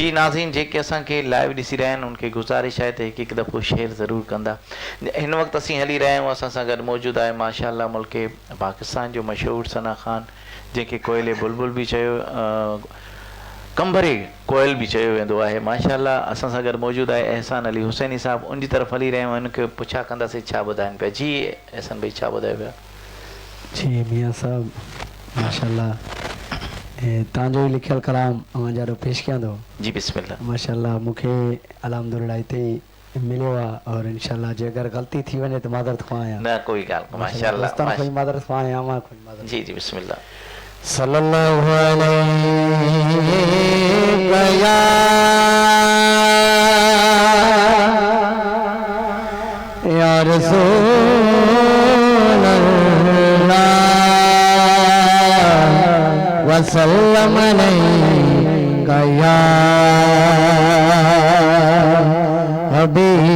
जी नाज़रीन जेके असांखे लाइव ॾिसी रहिया आहिनि उनखे गुज़ारिश आहे त हिकु दफ़ो शेयर ज़रूरु कंदा। हिन वक़्तु असीं हली रहिया आहियूं, असां सां गॾु मौजूदु आहे माशाअल्लाह मुल्क पाकिस्तान जो मशहूरु सना ख़ान, जंहिंखे कोयले बुलबुल बि चयो, कंबरे कोयल बि चयो वेंदो आहे। माशाअल्लाह असां सां गॾु मौजूदु आहे एहसान अली हुसैनी साहब, उन जी तरफ़ हली रहिया आहियूं, उनखे पुछा कंदासीं छा ॿुधाइनि पिया। जी एहसान भाई छा ॿुधायो पिया? जी मियाँ साहब माशाअल्लाह तव्हांजो ई लिखियल कलाम अवां जाड़ो पेश कयां थो। जी बिस्मिल्लाह। माशाअल्लाह मूंखे अल्हम्दुलिल्लाह हिते मिलियो आहे और इंशाअल्लाह जे अगरि ग़लती थी वञे त मादरत खां आहियां। न कोई ॻाल्हि माशाअल्लाह कोई मादरत खां आहियां, मां कोई मादरत। जी जी बिस्मिल्लाह। सल्लल्लाहु अलैहि या रसूल अल्लाह वसल्लम अलैका या हबीब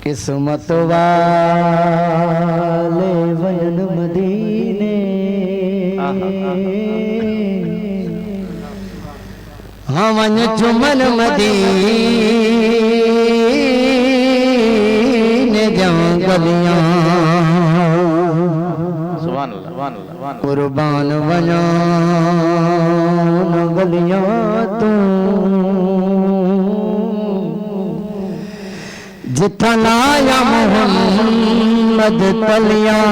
किस्मत वाले वयन मदीने हमन चुमन मदीने जंगलियां सुभान अल्लाह कुर्बान वनो गलियां तू जिथा लाया मोहम्मद तलियां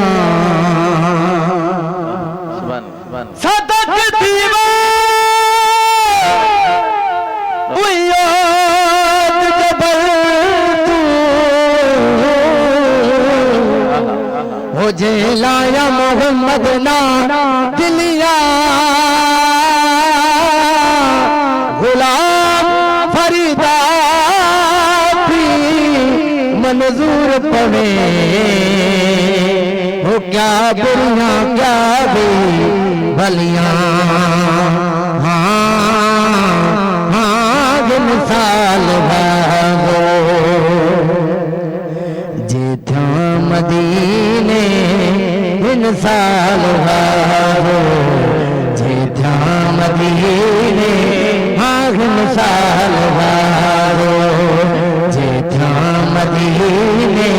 सदक दीवार उयाद जबल तू हो जे लाया मोहम्मद ना दिलिया गुलाम फरीदा मंजूर पवे हो क्या बुरियां क्या भी भलियां। हाँ मिसाल भागो जिथा मदीने इंसाल भागो जिथा मदीने हाँ मिसाल भागो जिथा मदीने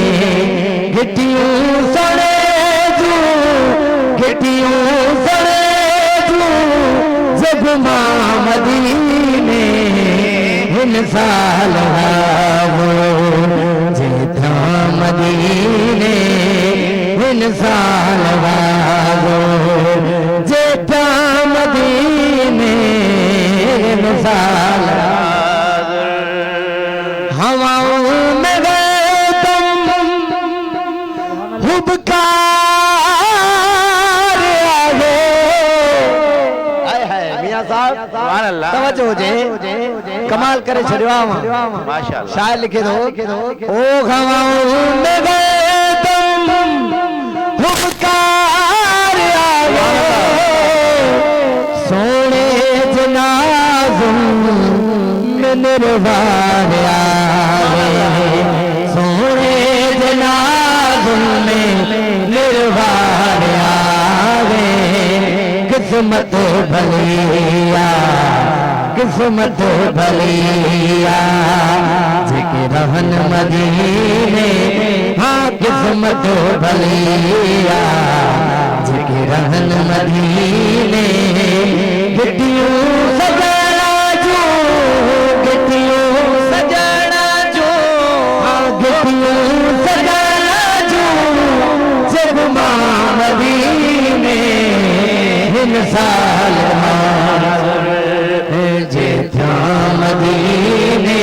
गिटियों सड़े जू गिटियों सड़े जू जब मां मदीने इंसाल भागो जिथा मदीने इंसाल भागो जिथा मदीने इंसाल हवाओं में गए तुम हुबकार आए मियां साहब सुभान अल्लाह तवज्जो जे कमाल करे छड़ियो माशाअल्लाह। शायर लिखे दो ओ हवाओं में गए तुम हुबकार आए सोने जनाज़ों निर्वाण आवे सोने जनाज़ों में निर्वाण आवे किस्मत भलिया किस्मत भलिया जेके रहन मदीने हाँ किस्मत भलिया जेके रहन मदीने गिटियों सजना जो गिटियों सजना जो हाँ गिटियों सजना जो जब मां मदीने हिन साल हाज़िर जे थिया मदीने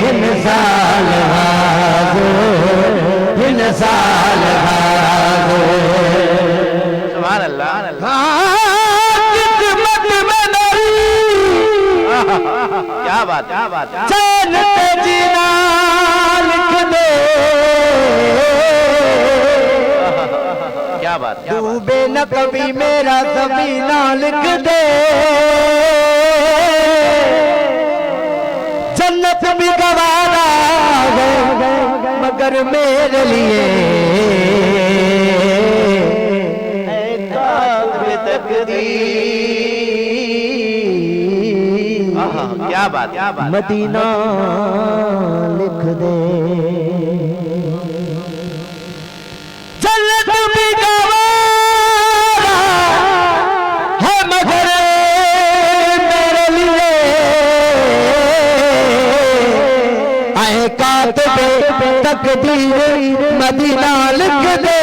हिन साल हाज़िर हिन साल हाज़िर सुभान अल्लाह किस्मत में नहीं क्या बात जन्नत जीना लिख दे क्या बात डूबे न कभी मेरा ज़मीना लिख दे जन्नत भी गवारा है मगर मेरे लिए क्या बात मदीना लिख दे जन्नत भी गवारा है मगर मेरे लिए आए कातिबे तकदीर मदीना लिख दे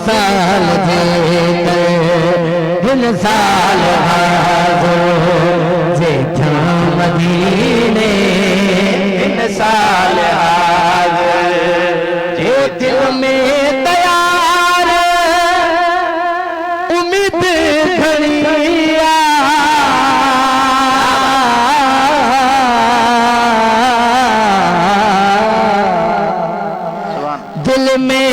साल हिन साल हाज़िर जे थिया मदीने हिन साल हाज़िर जे दिल में तयार उम्मीद खड़ी दिल में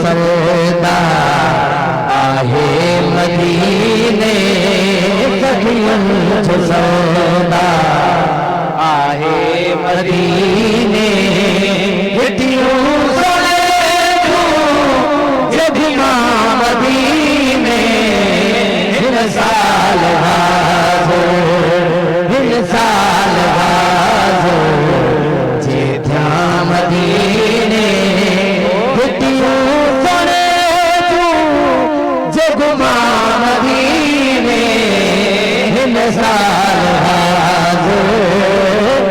सरदा आहे मदीने सखियन जो सरदा आहे मदीने हिटियूं सोने जग मदीने हिन साल हाज़िर हिन साल हाज़िर जे थिया मदीने साल हाज़िर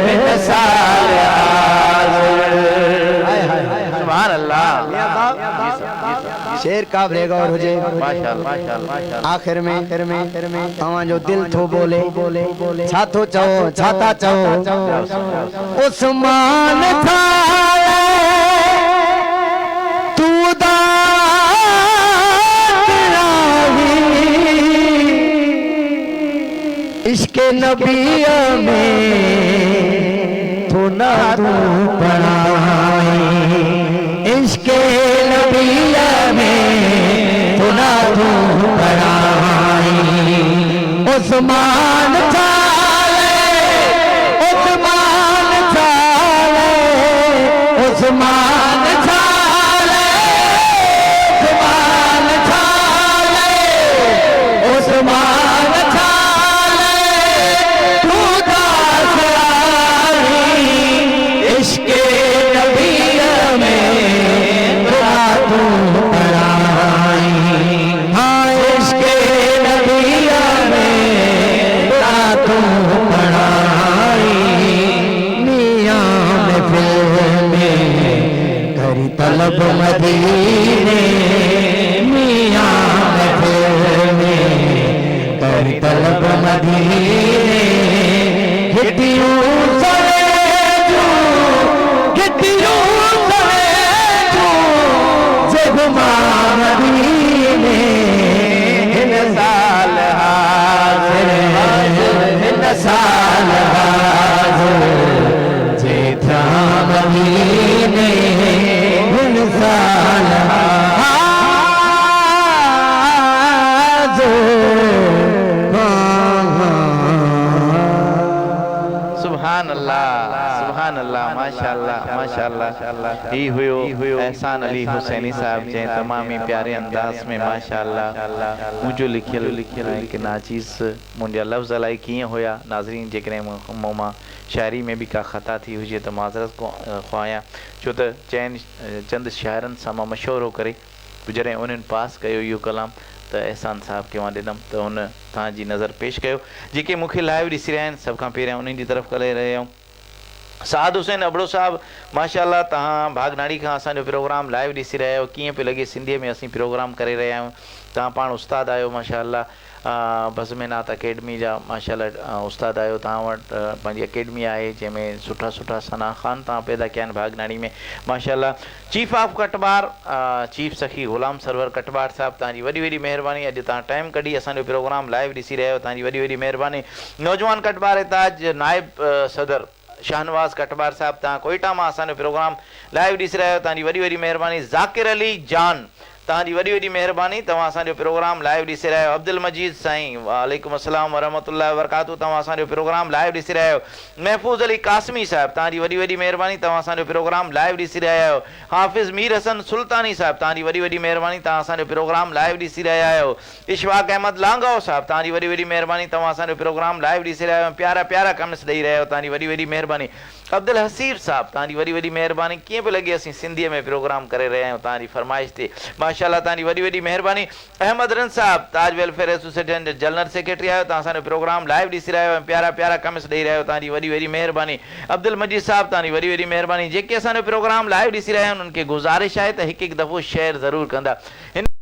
हिन साल हाज़िर सुभान अल्लाह शेर का ब्रेगौर हुजे माशाअल्लाह आखिर में तव्हां जो दिल थो बोले छा थो चओ छा था चओ उस्मान था तू इश्क़ नबिया में तो ना तू पढ़ाई इश्क़ नबिया में तो ना तू पढ़ाई उस्मान चाले उस्मान चाले उस्मान चाले उस्मान चाले उस्मान इश्क़ नबिया में तू पढ़ाई हाँ इश्क़ नबिया में तू पढ़ाई मियाँ में फिर में करी तलब मदीने मियाँ में फिर में करी तलब मदीने हिटियूं मदीने हिन साल हाज़िर हिन साल हाज़िर जे थिया मदीने हिन साल सुभान अल्लाह माशाअल्लाह माशाल्लाह ही हुयो एहसान अली हुसैनी साहब जे तमाम ही प्यारे अंदाज में माशाल्लाह मुझो लिखियल कि नाचीज़ मुंहिंजा लफ़्ज़ अलाई कीअं हुया नाज़रीन जेकॾहिं मूं मां शायरी में भी का ख़ता थी हुजे त माज़रत ख़्वाहियां छो त चंद शाइरनि सां मां मशवरो करे जॾहिं उन्हनि पास कयो इहो कलाम त एहसान साहब खे मां ॾिनमि त हुन तव्हांजी नज़र पेश कयो जेके मूंखे लाइव ॾिसी रहिया आहिनि सभ खां पहिरियां उन्हनि जी तरफ़ करे रहिया आहियूं साद हुसैन अबड़ो साहब माशाल्लाह तव्हां भागनाड़ी खां असांजो प्रोग्राम लाइव ॾिसी रहिया आहियो कीअं पियो लॻे सिंधीअ में असीं प्रोग्राम करे रहिया आहियूं तव्हां पाण उस्ताद आहियो माशाल्लाह बज़मेनात अकेडमी जा माशाल्लाह उस्ताद आहियो तव्हां वटि पंहिंजी अकेडमी आहे जंहिंमें सुठा सुठा सना ख़ान तव्हां पैदा कया आहिनि भागनाड़ी में माशाल्लाह चीफ ऑफ कटबार चीफ सखी ग़ुलाम सरवर कटबार साहब तव्हांजी वॾी वॾी महिरबानी अॼु तव्हां टाइम कढी असांजो प्रोग्राम लाइव ॾिसी रहिया आहियो तव्हांजी वॾी वॾी महिरबानी नौजवान कटबार एताज नायब सदर शाहनवाज़ कटबार साहब तव्हां कोयटा मां असांजो प्रोग्राम लाइव ॾिसी रहिया आहियो तव्हांजी वॾी वॾी महिरबानी ज़ाकिर अली जान तव्हांजी वॾी वॾी महिरबानी तव्हां असांजो प्रोग्राम लाइव ॾिसी रहिया आहियो अब्दुल मजीद साईं वालेकुम अस्सलाम वरहमतुल्लाहि वबरकातुहू तव्हां असांजो प्रोग्राम लाइव ॾिसी रहिया आहियो महफ़ूज़ अली कासमी साहिबु तव्हांजी वॾी वॾी महिरबानी तव्हां असांजो प्रोग्राम लाइव ॾिसी रहिया आहियो हाफ़िज़ मीर हसन सुल्तानी साहिबु तव्हांजी वॾी वॾी महिरबानी तव्हां असांजो प्रोग्राम लाइव ॾिसी रहिया आहियो इशफाक़ अहमद लांगाओ साहिबु तव्हांजी वॾी वॾी महिरबानी तव्हां असांजो प्रोग्राम लाइव ॾिसी रहिया आहियो प्यारा प्यारा कमेंट्स ॾेई रहिया आहियो तव्हांजी वॾी वॾी महिरबानी अब्दुल हसीब साहिबु तव्हांजी वॾी वॾी महिरबानी कीअं पियो लॻे असीं सिंधीअ में प्रोग्राम करे रहिया आहियूं तव्हांजी फरमाइश ते माशाल्लाह तव्हांजी वॾी वॾी महिरबानी अहमद रन साहिबु ताज वेलफेयर एसोसिएशन जे जनरल सेक्रेटरी आहियो तव्हां असांजो प्रोग्राम लाइव ॾिसी रहिया आहियो प्यारा प्यारा कमेंट्स ॾेई रहिया आहियो तव्हांजी वॾी वॾी महिरबानी अब्दुल मजीद साहिबु तव्हांजी वॾी वॾी महिरबानी जेके असांजो प्रोग्राम लाइव ॾिसी रहिया आहिनि उन्हनि खे गुज़ारिश आहे त हिकु हिकु दफ़ो शेयर ज़रूरु कंदा हिन